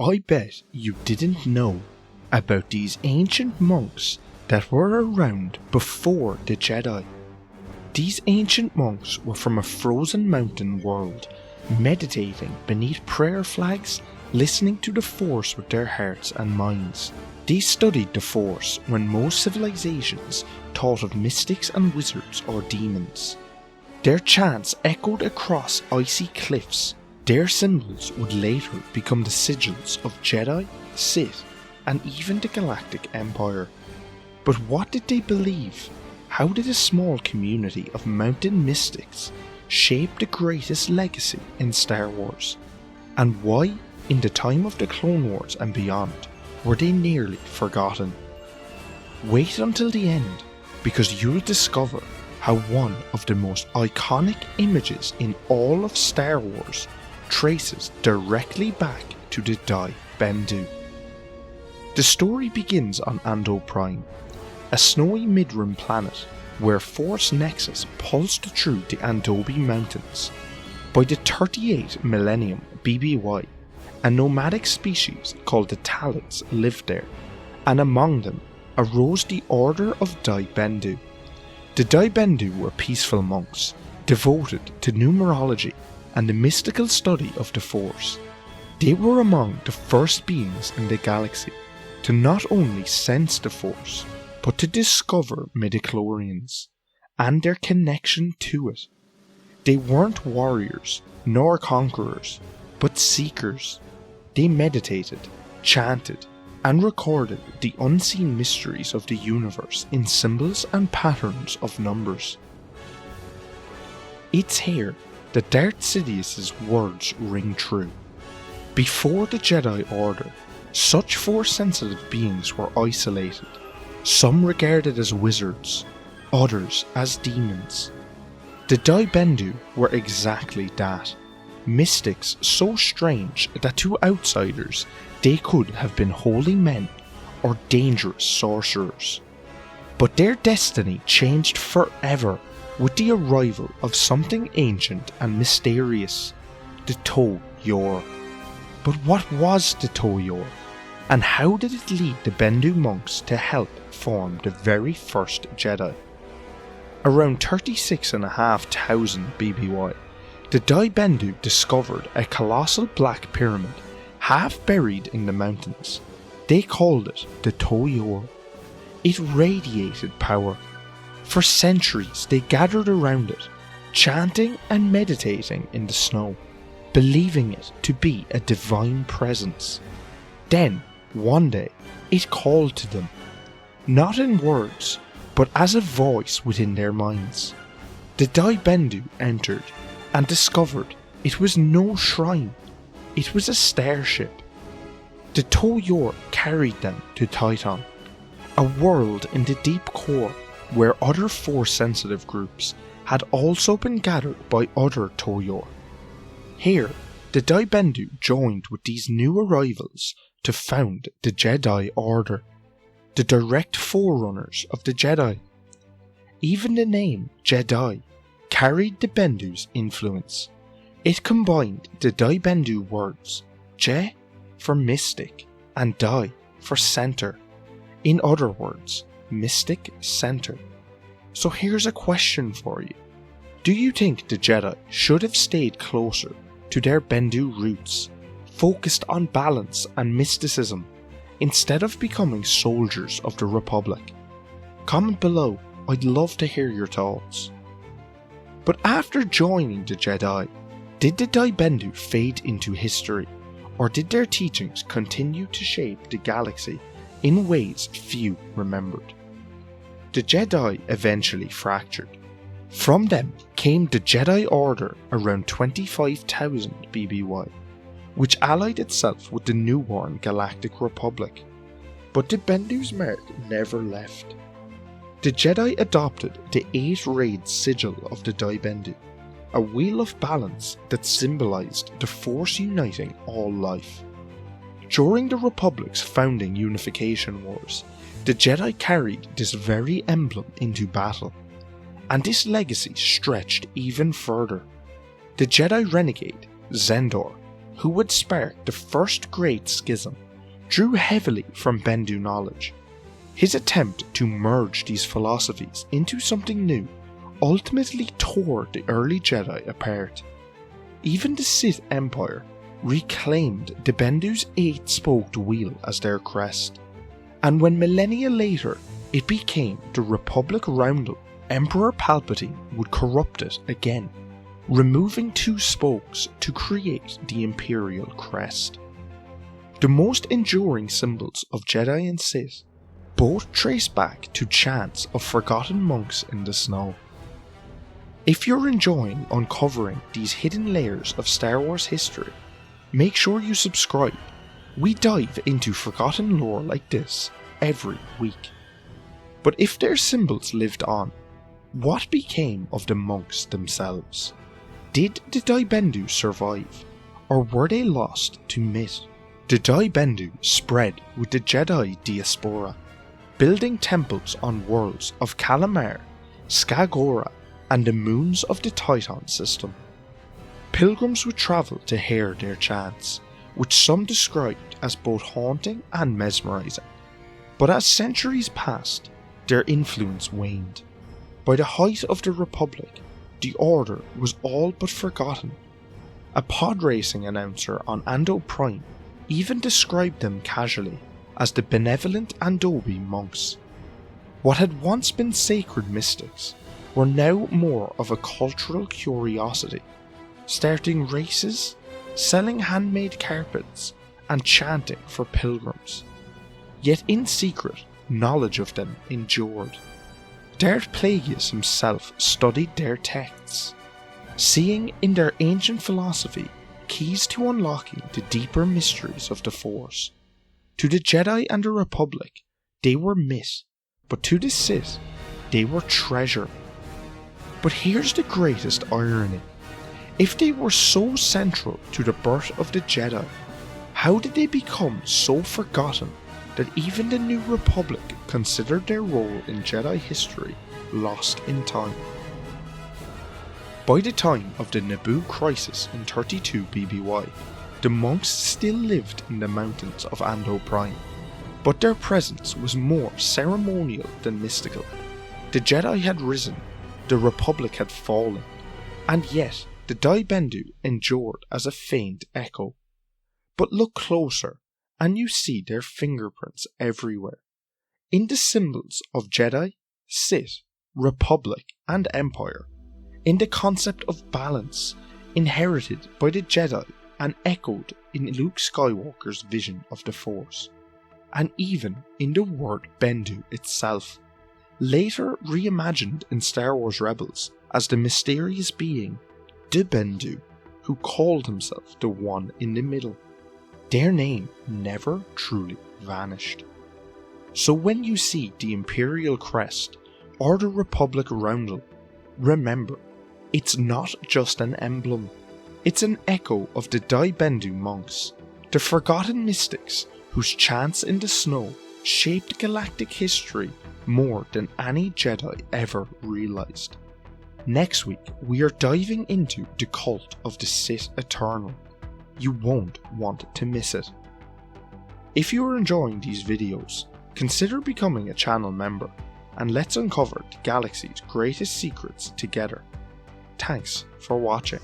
I bet you didn't know about these ancient monks that were around before the Jedi. These ancient monks were from a frozen mountain world, meditating beneath prayer flags, listening to the Force with their hearts and minds. They studied the Force when most civilizations thought of mystics and wizards or demons. Their chants echoed across icy cliffs. Their symbols would later become the sigils of Jedi, Sith, and even the Galactic Empire. But what did they believe? How did a small community of mountain mystics shape the greatest legacy in Star Wars? And why, in the time of the Clone Wars and beyond, were they nearly forgotten? Wait until the end, because you'll discover how one of the most iconic images in all of Star Wars traces directly back to the Dai Bendu. The story begins on Ando Prime, a snowy mid-rim planet where Force Nexus pulsed through the Andobi Mountains. By the 38th millennium BBY, a nomadic species called the Talons lived there, and among them arose the Order of Dai Bendu. The Dai Bendu were peaceful monks, devoted to numerology and the mystical study of the Force. They were among the first beings in the galaxy to not only sense the Force, but to discover midichlorians and their connection to it. They weren't warriors nor conquerors, but seekers. They meditated, chanted, and recorded the unseen mysteries of the universe in symbols and patterns of numbers. It's here that Darth Sidious's words ring true. Before the Jedi Order, such Force-sensitive beings were isolated, some regarded as wizards, others as demons. The Dai Bendu were exactly that, mystics so strange that to outsiders they could have been holy men or dangerous sorcerers. But their destiny changed forever with the arrival of something ancient and mysterious, the To-Yor. But what was the To-Yor, and how did it lead the Bendu monks to help form the very first Jedi? Around 36,500 BBY, the Dai Bendu discovered a colossal black pyramid half buried in the mountains. They called it the To-Yor. It radiated power. For centuries they gathered around it, chanting and meditating in the snow, believing it to be a divine presence. Then, one day, it called to them, not in words, but as a voice within their minds. The Dai Bendu entered and discovered it was no shrine, it was a starship. The To-Yor carried them to Titan, a world in the deep core where other Force-sensitive groups had also been gathered by other To-Yor. Here, the Dai Bendu joined with these new arrivals to found the Jedi Order, the direct forerunners of the Jedi. Even the name Jedi carried the Bendu's influence. It combined the Dai Bendu words Je for mystic and Dai for center. In other words, mystic center. So here's a question for you. Do you think the Jedi should have stayed closer to their Bendu roots, focused on balance and mysticism, instead of becoming soldiers of the Republic? Comment below, I'd love to hear your thoughts. But after joining the Jedi, did the Dai Bendu fade into history, or did their teachings continue to shape the galaxy in ways few remembered? The Jedi eventually fractured. From them came the Jedi Order around 25,000 BBY, which allied itself with the newborn Galactic Republic. But the Bendu's mark never left. The Jedi adopted the 8-rayed sigil of the Dai Bendu, a wheel of balance that symbolized the Force uniting all life. During the Republic's founding unification wars, the Jedi carried this very emblem into battle, and this legacy stretched even further. The Jedi renegade, Zendor, who would spark the first great schism, drew heavily from Bendu knowledge. His attempt to merge these philosophies into something new ultimately tore the early Jedi apart. Even the Sith Empire reclaimed the Bendu's 8-spoked wheel as their crest, and when millennia later it became the Republic Roundel, Emperor Palpatine would corrupt it again, removing 2 spokes to create the Imperial crest. The most enduring symbols of Jedi and Sith both trace back to chants of forgotten monks in the snow. If you're enjoying uncovering these hidden layers of Star Wars history, make sure you subscribe. We dive into forgotten lore like this every week. But if their symbols lived on, what became of the monks themselves? Did the Dai Bendu survive, or were they lost to myth? The Dai Bendu spread with the Jedi diaspora, building temples on worlds of Kalamar, Skagora, and the moons of the Titan system. Pilgrims would travel to hear their chants, which some described as both haunting and mesmerising. But as centuries passed, their influence waned. By the height of the Republic, the Order was all but forgotten. A pod racing announcer on Ando Prime even described them casually as the benevolent Andobi monks. What had once been sacred mystics were now more of a cultural curiosity, starting races, selling handmade carpets, and chanting for pilgrims. Yet in secret, knowledge of them endured. Darth Plagueis himself studied their texts, seeing in their ancient philosophy keys to unlocking the deeper mysteries of the Force. To the Jedi and the Republic, they were myth, but to the Sith, they were treasure. But here's the greatest irony. If they were so central to the birth of the Jedi, how did they become so forgotten that even the New Republic considered their role in Jedi history lost in time? By the time of the Naboo crisis in 32 BBY, the monks still lived in the mountains of Ando Prime, but their presence was more ceremonial than mystical. The Jedi had risen, the Republic had fallen, and yet the Dai Bendu endured as a faint echo. But look closer, and you see their fingerprints everywhere. In the symbols of Jedi, Sith, Republic, and Empire. In the concept of balance, inherited by the Jedi and echoed in Luke Skywalker's vision of the Force. And even in the word Bendu itself, later reimagined in Star Wars Rebels as the mysterious being, Dai Bendu, who called himself the One in the Middle. Their name never truly vanished. So when you see the Imperial crest or the Republic roundel, remember, it's not just an emblem, it's an echo of the Dai Bendu monks, the forgotten mystics whose chants in the snow shaped galactic history more than any Jedi ever realised. Next week, we are diving into the cult of the Sith Eternal. You won't want to miss it. If you are enjoying these videos, consider becoming a channel member, and let's uncover the galaxy's greatest secrets together. Thanks for watching.